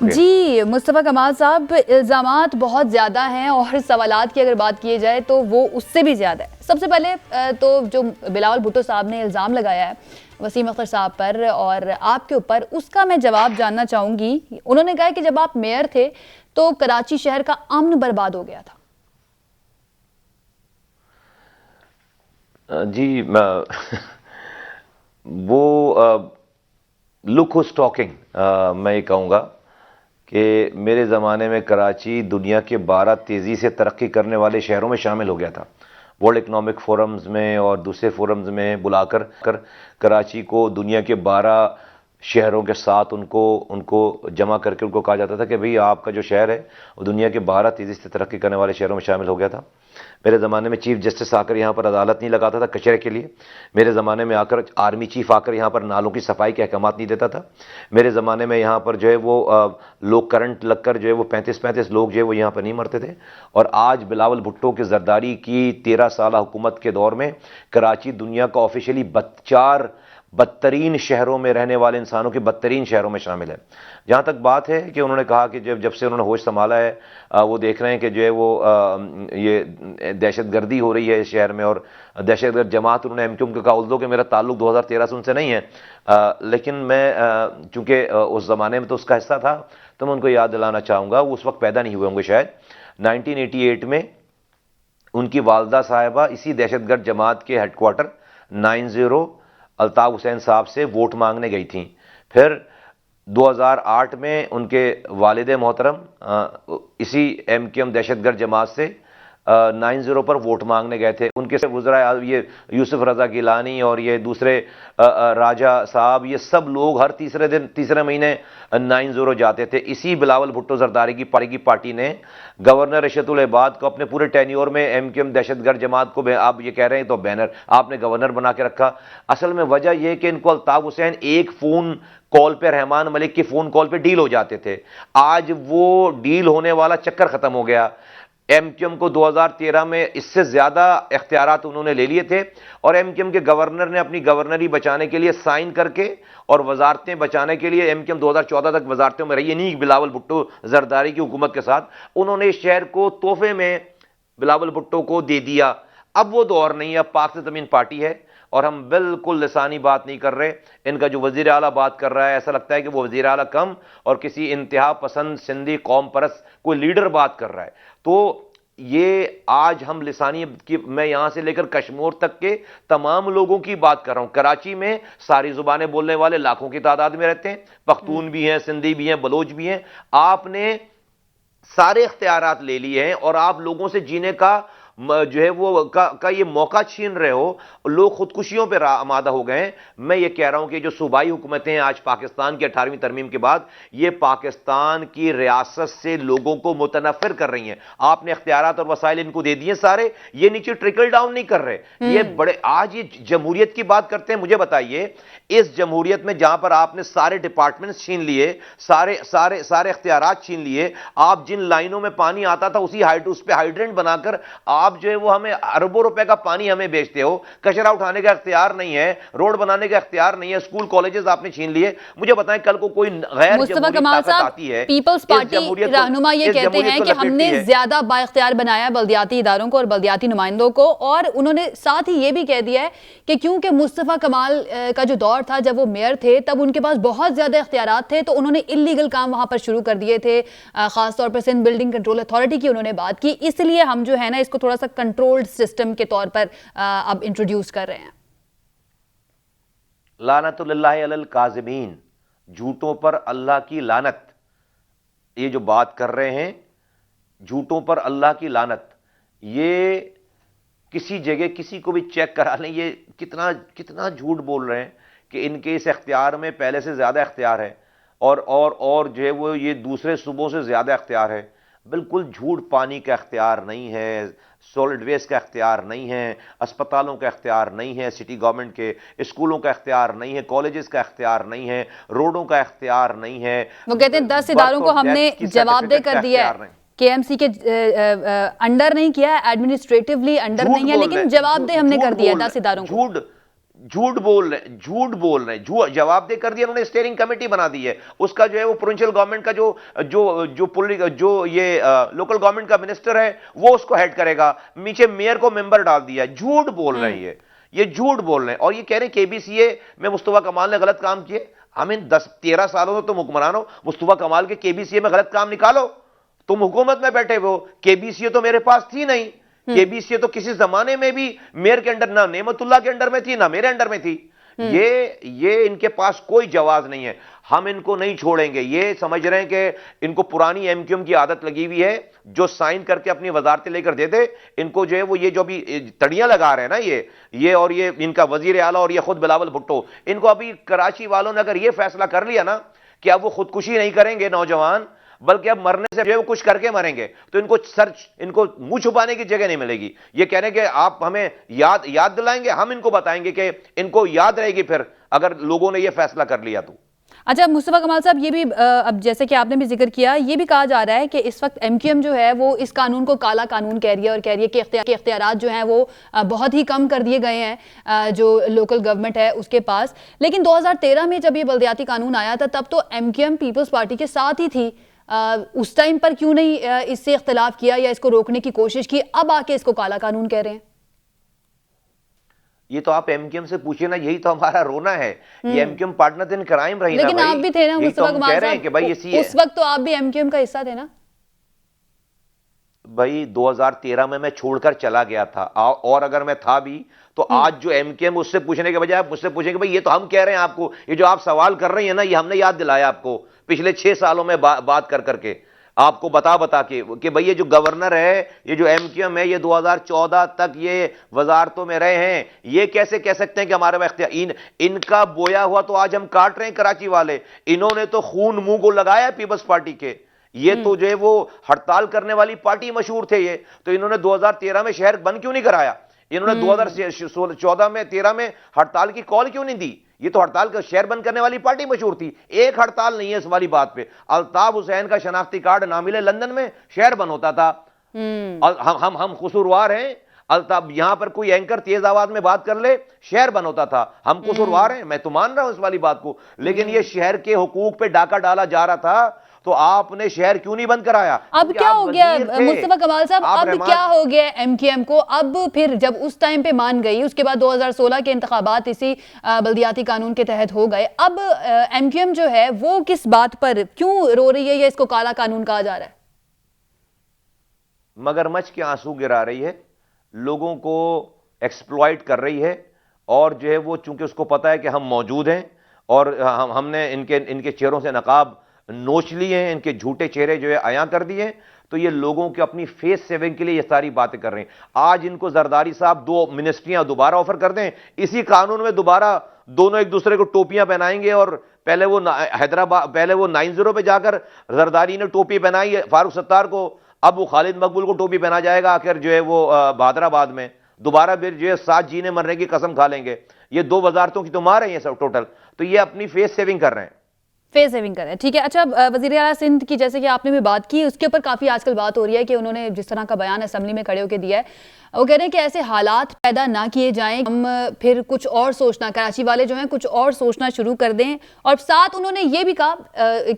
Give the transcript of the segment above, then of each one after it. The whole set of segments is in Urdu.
جی مصطفیٰ کمال صاحب، الزامات بہت زیادہ ہیں اور سوالات کی اگر بات کی جائے تو وہ اس سے بھی زیادہ ہے۔ سب سے پہلے تو جو بلاول بھٹو صاحب نے الزام لگایا ہے وسیم اختر صاحب پر اور آپ کے اوپر، اس کا میں جواب جاننا چاہوں گی۔ انہوں نے کہا کہ جب آپ میئر تھے تو کراچی شہر کا امن برباد ہو گیا تھا۔ جی وہ لک ہوز ٹاکنگ، میں یہ کہوں گا کہ میرے زمانے میں کراچی دنیا کے 12 تیزی سے ترقی کرنے والے شہروں میں شامل ہو گیا تھا۔ ورلڈ اکنامک فورمز میں اور دوسرے فورمز میں بلا کر کراچی کو دنیا کے 12 شہروں کے ساتھ ان کو جمع کر کے ان کو کہا جاتا تھا کہ بھئی آپ کا جو شہر ہے وہ دنیا کے 12 تیزی سے ترقی کرنے والے شہروں میں شامل ہو گیا تھا۔ میرے زمانے میں چیف جسٹس آ کر یہاں پر عدالت نہیں لگاتا تھا کچرے کے لیے۔ میرے زمانے میں آرمی چیف آ کر یہاں پر نالوں کی صفائی کے احکامات نہیں دیتا تھا۔ میرے زمانے میں یہاں پر جو ہے وہ لوگ کرنٹ لگ کر جو ہے وہ 35 لوگ جو ہے وہ یہاں پر نہیں مرتے تھے۔ اور آج بلاول بھٹو کے زرداری کی 13 سالہ حکومت کے دور میں کراچی دنیا کا آفیشلی 4 بدترین شہروں میں رہنے والے انسانوں کے بدترین شہروں میں شامل ہے۔ جہاں تک بات ہے کہ انہوں نے کہا کہ جب سے انہوں نے ہوش سنبھالا ہے وہ دیکھ رہے ہیں کہ جو ہے وہ یہ دہشت گردی ہو رہی ہے اس شہر میں، اور دہشت گرد جماعت انہوں نے ایم کیو ایم کا کہا، الدو کہ میرا تعلق 2013 سے ان سے نہیں ہے، لیکن میں چونکہ اس زمانے میں تو اس کا حصہ تھا تو میں ان کو یاد دلانا چاہوں گا، وہ اس وقت پیدا نہیں ہوئے ہوں گے شاید۔ 1988 میں ان کی والدہ صاحبہ اسی دہشت گرد جماعت کے ہیڈ کوارٹر 90 الطاف حسین صاحب سے ووٹ مانگنے گئی تھیں۔ پھر 2008 میں ان کے والد محترم اسی ایم کیو ایم دہشت گرد جماعت سے 90 پر ووٹ مانگنے گئے تھے۔ ان کے وزراء یہ یوسف رضا گیلانی اور یہ دوسرے راجہ صاحب، یہ سب لوگ ہر تیسرے مہینے 90 جاتے تھے۔ اسی بلاول بھٹو زرداری کی پارٹی نے گورنر رشید العباد کو اپنے پورے ٹینیور میں ایم کیو ایم دہشت گرد جماعت کو آپ یہ کہہ رہے ہیں تو بینر آپ نے گورنر بنا کے رکھا۔ اصل میں وجہ یہ کہ ان کو الطاف حسین ایک فون کال پہ رحمان ملک کی فون کال پہ ڈیل ہو جاتے تھے۔ آج وہ ڈیل ہونے والا چکر ختم ہو گیا۔ ایم کیو ایم کو 2013 میں اس سے زیادہ اختیارات انہوں نے لے لیے تھے، اور ایم کیو ایم کے گورنر نے اپنی گورنری بچانے کے لیے سائن کر کے اور وزارتیں بچانے کے لیے، ایم کیو ایم 2014 تک وزارتوں میں رہی ہے، نہیں بلاول بھٹو زرداری کی حکومت کے ساتھ انہوں نے اس شہر کو تحفے میں بلاول بھٹو کو دے دیا۔ اب وہ دور نہیں ہے، اب پاک سے زمین پارٹی ہے، اور ہم بالکل لسانی بات نہیں کر رہے۔ ان کا جو وزیر اعلیٰ بات کر رہا ہے، ایسا لگتا ہے کہ وہ وزیر اعلیٰ کم اور کسی انتہا پسند سندھی قوم پرست کوئی لیڈر بات کر رہا ہے۔ تو یہ آج ہم لسانی کی، میں یہاں سے لے کر کشمور تک کے تمام لوگوں کی بات کر رہا ہوں۔ کراچی میں ساری زبانیں بولنے والے لاکھوں کی تعداد میں رہتے ہیں، پختون بھی ہیں، سندھی بھی ہیں، بلوچ بھی ہیں۔ آپ نے سارے اختیارات لے لیے ہیں اور آپ لوگوں سے جینے کا جو ہے وہ کا یہ موقع چھین رہے ہو۔ لوگ خودکشیوں پہ آمادہ ہو گئے ہیں۔ میں یہ کہہ رہا ہوں کہ جو صوبائی حکومتیں ہیں آج پاکستان کی 18ویں ترمیم کے بعد، یہ پاکستان کی ریاست سے لوگوں کو متنفر کر رہی ہیں۔ آپ نے اختیارات اور وسائل ان کو دے دیے سارے، یہ نیچے ٹرکل ڈاؤن نہیں کر رہے۔ یہ بڑے آج یہ جمہوریت کی بات کرتے ہیں۔ مجھے بتائیے اس جمہوریت میں جہاں پر آپ نے سارے ڈپارٹمنٹس چھین لیے، سارے اختیارات چھین لیے، آپ جن لائنوں میں پانی آتا تھا اس پہ ہائیڈرنٹ بنا کر آپ جو ہے وہ ہمیں اربوں روپے کا پانی ہمیں بیچتے ہو۔ کچرا اٹھانے کا اختیار نہیں ہے، روڈ بنانے کا اختیار نہیں ہے، اسکول کالجز آپ نے چھین لیے۔ مجھے بتائیں کل کو کوئی غیر جمہوری طاقت آتی ہے، پیپلز پارٹی رہنما یہ کہتے ہیں کہ ہم نے زیادہ با اختیار بنایا بلدیاتی اداروں کو اور بلدیاتی نمائندوں کو، اور انہوں نے ساتھ ہی یہ بھی کہہ دیا ہے کہ کیونکہ مصطفیٰ کمال کا جو دور تھا جب وہ میئر تھے تب ان کے پاس بہت زیادہ اختیارات تھے، تو انہوں نے اللیگل کام وہاں پر شروع کر دیے تھے، خاص طور پر سندھ بلڈنگ کنٹرول اتھارٹی کی انہوں نے بات کی، اس لیے ہم جو ہے نا اس کو تھوڑا سا کنٹرولڈ سسٹم کے طور پر اب انٹروڈیوس کر رہے ہیں۔ لعنت اللہ علی الکاذبین، جھوٹوں پر اللہ کی لعنت۔ یہ جو بات کر رہے ہیں جھوٹوں پر اللہ کی لعنت، یہ کسی جگہ کسی کو بھی چیک کرا لیں، یہ کتنا جھوٹ بول رہے ہیں کہ ان کے اس اختیار میں پہلے سے زیادہ اختیار ہے، اور جو ہے وہ یہ دوسرے صوبوں سے زیادہ اختیار ہے۔ بالکل جھوٹ۔ پانی کا اختیار نہیں ہے، سولڈ ویسٹ کا اختیار نہیں ہے، اسپتالوں کا اختیار نہیں ہے، سٹی گورنمنٹ کے اسکولوں کا اختیار نہیں ہے، کالجز کا اختیار نہیں ہے، روڈوں کا اختیار نہیں ہے۔ وہ کہتے ہیں 10 اداروں کو ہم نے جواب دہ کر دیا ہے، کے ایم سی کے انڈر نہیں کیا ہے، ایڈمنسٹریٹیولی انڈر نہیں ہے، لیکن جواب دہ ہم نے کر دیا 10 اداروں کو۔ جھوٹ بول رہے ہیں جواب دے کر دیا انہوں نے. اسٹیئرنگ کمیٹی بنا دی ہے, اس کا جو ہے وہ پروونشل گورنمنٹ کا جو یہ لوکل گورنمنٹ کا منسٹر ہے وہ اس کو ہیڈ کرے گا, نیچے میئر کو ممبر ڈال دیا. جھوٹ بول رہے ہیں یہ جھوٹ بول رہے ہیں, اور یہ کہہ رہے ہیں KBCA میں مصطفیٰ کمال نے غلط کام کیے. ہم ان 10-13 سالوں سے تم حکمران ہو, مصطفیٰ کمال کے KBCA میں غلط کام نکالو. تم حکومت میں بیٹھے ہو, KBCA تو میرے پاس تھی نہیں. KBCA تو کسی زمانے میں بھی میئر کے انڈر, نہ نعمت اللہ کے انڈر میں تھی نہ میرے انڈر میں تھی. یہ ان کے پاس کوئی جواز نہیں ہے. ہم ان کو نہیں چھوڑیں گے. یہ سمجھ رہے ہیں کہ ان کو پرانی MQM کی عادت لگی ہوئی ہے, جو سائن کر کے اپنی وزارتیں لے کر دے دے. ان کو جو ہے وہ یہ جو بھی تڑیاں لگا رہے ہیں نا یہ اور یہ ان کا وزیر اعلیٰ اور یہ خود بلاول بھٹو, ان کو ابھی کراچی والوں نے اگر یہ فیصلہ کر لیا نا کہ اب وہ خودکشی نہیں کریں گے نوجوان, بلکہ اب مرنے سے جو ہے وہ کچھ کر کے مریں گے, تو ان کو منہ چھپانے کی جگہ نہیں ملے گی. یہ کہنے کہ آپ ہمیں یاد دلائیں گے, ہم ان کو بتائیں گے کہ ان کو یاد رہے گی پھر اگر لوگوں نے یہ فیصلہ کر لیا تو. اچھا مصطفیٰ کمال صاحب, یہ بھی اب جیسے کہ آپ نے بھی ذکر کیا, یہ بھی کہا جا رہا ہے کہ اس وقت MQM جو ہے وہ اس قانون کو کالا قانون کہہ رہی ہے, اور کہہ رہی ہے کہ اختیارات جو ہیں وہ بہت ہی کم کر دیے گئے ہیں جو لوکل گورنمنٹ ہے اس کے پاس. لیکن 2013 میں جب یہ بلدیاتی قانون آیا تھا تب تو MQM پیپلز پارٹی کے ساتھ ہی تھی. اس ٹائم پر کیوں نہیں اس سے اختلاف کیا یا اس کو روکنے کی کوشش کی؟ اب آ کے اس کو کالا قانون کہہ رہے ہیں. یہ تو آپ MQM سے پوچھیں نا, یہی تو ہمارا رونا ہے. یہ MQM پارٹنر ان کرائم رہی نا. لیکن آپ بھی تھے نا مصطفیٰ کمال صاحب, اس وقت تو آپ بھی MQM کا حصہ تھے نا بھائی. 2013 میں چھوڑ کر چلا گیا تھا, اور اگر میں تھا بھی تو آج جو MQM اس سے پوچھنے کے بجائے آپ مجھ سے پوچھیں کہ بھائی یہ تو ہم کہہ رہے ہیں آپ کو, یہ جو آپ سوال کر رہے ہیں نا یہ ہم نے یاد دلایا آپ کو پچھلے 6 سالوں میں بات کر کے, آپ کو بتا کے کہ بھئی یہ جو گورنر ہے, یہ جو MQM ہے, یہ 2014 تک یہ وزارتوں میں رہے ہیں. یہ کیسے کہہ سکتے ہیں کہ ہمارے میں اختیار, ان کا بویا ہوا تو آج ہم کاٹ رہے ہیں کراچی والے. انہوں نے تو خون منہ کو لگایا پیپلز پارٹی کے. یہ تو جو ہے وہ ہڑتال کرنے والی پارٹی مشہور تھے یہ, تو انہوں نے 2013 میں شہر بند کیوں نہیں کرایا؟ انہوں نے 2014 میں 13 میں ہڑتال کی کال کیوں نہیں دی؟ یہ تو ہڑتال کا شہر بند کرنے والی پارٹی مشہور تھی. ایک ہڑتال نہیں ہے اس والی بات پہ. الطاف حسین کا شناختی کارڈ نہ ملے لندن میں, شہر بند ہوتا تھا. ہم قصوروار ہیں. الطاف یہاں پر کوئی اینکر تیز آواز میں بات کر لے, شہر بند ہوتا تھا. ہم قصوروار ہیں, میں تو مان رہا ہوں اس والی بات کو, لیکن یہ شہر کے حقوق پہ ڈاکہ ڈالا جا رہا تھا تو آپ نے شہر کیوں نہیں بند کرایا؟ اب کیا ہو گیا مصطفیٰ کمال صاحب, اب کیا ہو گیا MQM کو؟ اب پھر جب اس ٹائم پہ مان گئی, اس کے بعد 2016 کے انتخابات اسی بلدیاتی قانون کے تحت ہو گئے, اب MQM جو ہے وہ کس بات پر کیوں رو رہی ہے یا اس کو کالا قانون کہا جا رہا ہے؟ مگرمچھ کے آنسو گرا رہی ہے, لوگوں کو ایکسپلوائٹ کر رہی ہے, اور جو ہے وہ چونکہ اس کو پتا ہے کہ ہم موجود ہیں اور ہم نے ان کے چہروں سے نقاب نوچ لیے ہیں, ان کے جھوٹے چہرے جو ہے عیاں کر دیے ہیں, تو یہ لوگوں کے اپنی فیس سیونگ کے لیے یہ ساری باتیں کر رہے ہیں. آج ان کو زرداری صاحب 2 منسٹریاں دوبارہ آفر کر دیں, اسی قانون میں دوبارہ دونوں ایک دوسرے کو ٹوپیاں پہنائیں گے, اور پہلے وہ حیدرآباد, پہلے وہ 90 پہ جا کر زرداری نے ٹوپی پہنائی فاروق ستار کو, اب وہ خالد مقبول کو ٹوپی پہنا جائے گا. آخر جو ہے وہ بہادرآباد میں دوبارہ پھر جو ہے ساتھ جینے مرنے کی قسم کھا لیں گے. یہ 2 وزارتوں کی تو مار رہے ہیں سب ٹوٹل, تو یہ اپنی فیس سیونگ کر رہے ہیں. فیس سیونگ کریں, ٹھیک ہے. اچھا وزیر اعلیٰ سندھ کی جیسے کہ آپ نے بھی بات کی, اس کے اوپر کافی آج کل بات ہو رہی ہے کہ انہوں نے جس طرح کا بیان اسمبلی میں کھڑے ہو کے دیا ہے, وہ کہہ رہے ہیں کہ ایسے حالات پیدا نہ کیے جائیں, ہم پھر کچھ اور سوچنا, کراچی والے جو ہیں کچھ اور سوچنا شروع کر دیں. اور ساتھ انہوں نے یہ بھی کہا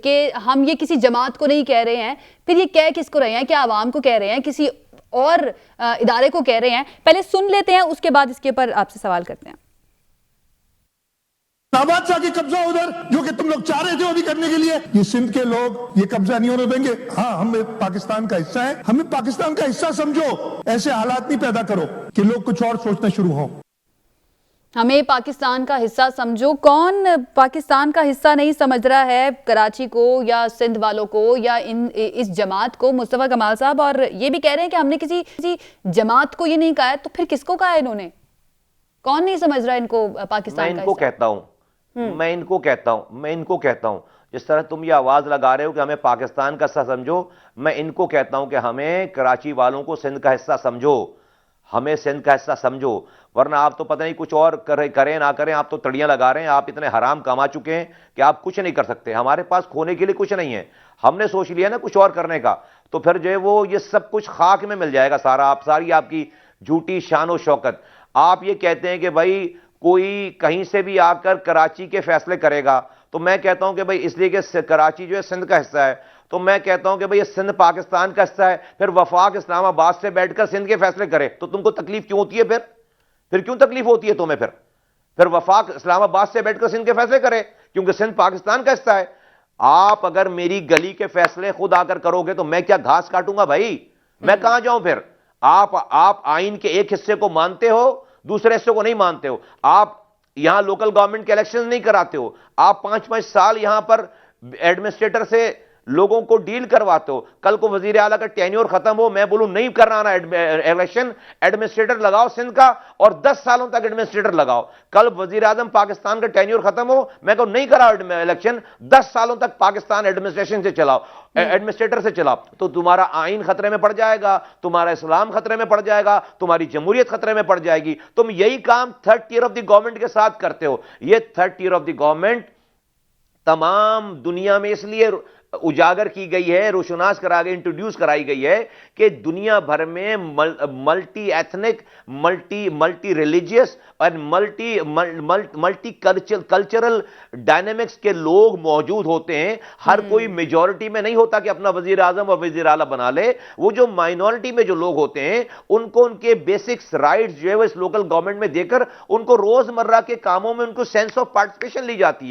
کہ ہم یہ کسی جماعت کو نہیں کہہ رہے ہیں. پھر یہ کہہ کس کو رہے ہیں؟ کیا عوام کو کہہ رہے ہیں, کسی اور ادارے کو کہہ رہے ہیں؟ پہلے سن لیتے ہیں, اس کے بعد اس کے اوپر آپ سے سوال کرتے ہیں. آباد شاہ کی قبضہ ادھر جو کہ تم لوگ چاہ رہے تھے وہ بھی کرنے کے لیے, یہ سندھ کے لوگ یہ قبضہ نہیں ہونے دیں گے. ہاں ہم پاکستان کا حصہ ہیں, ہمیں پاکستان کا حصہ سمجھو, ایسے حالات نہیں پیدا کرو کہ لوگ کچھ اور سوچنا شروع ہوں. ہمیں پاکستان کا حصہ سمجھو. کون پاکستان کا حصہ نہیں سمجھ رہا ہے کراچی کو یا سندھ والوں کو یا اس جماعت کو؟ مصطفیٰ کمال صاحب, اور یہ بھی کہہ رہے ہیں کہ ہم نے کسی جماعت کو یہ نہیں کہا ہے, تو پھر کس کو کہا ہے انہوں نے؟ کون نہیں سمجھ رہا ان کو پاکستان کا حصہ؟ میں ان کو کہتا ہوں جس طرح تم یہ آواز لگا رہے ہو کہ ہمیں پاکستان کا حصہ سمجھو, میں ان کو کہتا ہوں کہ ہمیں کراچی والوں کو سندھ کا حصہ سمجھو, ہمیں سندھ کا حصہ سمجھو. ورنہ آپ تو پتہ نہیں کچھ اور کریں نہ کریں, آپ تو تڑیاں لگا رہے ہیں. آپ اتنے حرام کما چکے ہیں کہ آپ کچھ نہیں کر سکتے. ہمارے پاس کھونے کے لیے کچھ نہیں ہے. ہم نے سوچ لیا نا کچھ اور کرنے کا, تو پھر جو ہے وہ یہ سب کچھ خاک میں مل جائے گا سارا. ساری آپ کی جھوٹی شان و شوکت. آپ یہ کہتے ہیں کہ بھائی کوئی کہیں سے بھی آ کر کراچی کے فیصلے کرے گا تو میں کہتا ہوں کہ بھئی اس لیے کہ کراچی جو ہے سندھ کا حصہ ہے، تو میں کہتا ہوں کہ بھئی یہ سندھ پاکستان کا حصہ ہے، پھر وفاق اسلام آباد سے بیٹھ کر سندھ کے فیصلے کرے تو تم کو تکلیف کیوں ہوتی ہے؟ پھر کیوں تکلیف ہوتی ہے تمہیں؟ پھر وفاق اسلام آباد سے بیٹھ کر سندھ کے فیصلے کرے، کیونکہ سندھ پاکستان کا حصہ ہے۔ آپ اگر میری گلی کے فیصلے خود آ کر کرو گے تو میں کیا گھاس کاٹوں گا بھائی؟ میں کہاں جاؤں پھر؟ آپ آئین کے ایک حصے کو مانتے ہو، دوسرے حصے کو نہیں مانتے ہو۔ آپ یہاں لوکل گورنمنٹ کے الیکشن نہیں کراتے ہو، آپ 5-5 سال یہاں پر ایڈمنسٹریٹر سے لوگوں کو ڈیل کرواتے ہو۔ کل کو وزیر اعلیٰ کا ٹینیور ختم ہو، میں بولوں نہیں کرانا الیکشن، ایڈمنسٹریٹر لگاؤ سندھ کا اور 10 سالوں تک ایڈمنسٹریٹر لگاؤ۔ کل وزیر اعظم پاکستان کا ٹینیور ختم ہو، میں کہوں نہیں کراؤ الیکشن، 10 سالوں تک پاکستان ایڈمنسٹریشن سے چلاؤ، ایڈمنسٹریٹر سے چلاؤ، تو تمہارا آئین خطرے میں پڑ جائے گا، تمہارا اسلام خطرے میں پڑ جائے گا، تمہاری جمہوریت خطرے میں پڑ جائے گی۔ تم یہی کام third tier of the government کے ساتھ کرتے ہو۔ یہ third tier of the government تمام دنیا میں اس لیے اجاگر کی گئی ہے، روشناس انٹروڈیوس کرائی گئی ہے کہ دنیا بھر میں ملٹی ایتھنک، ملٹی ریلیجیس اور ملٹی کلچرل ڈائنامکس کے لوگ موجود ہوتے ہیں۔ ہر کوئی میجورٹی میں نہیں ہوتا کہ اپنا وزیر اعظم اور وزیر اعلیٰ بنا لے۔ وہ جو مائنورٹی میں جو لوگ ہوتے ہیں ان کو ان کے بیسکس رائٹس جو ہے وہ اس لوکل گورنمنٹ میں دے کر ان کو روزمرہ کے کاموں میں ان کو سینس آف پارٹیسپیشن لی جاتی ہے۔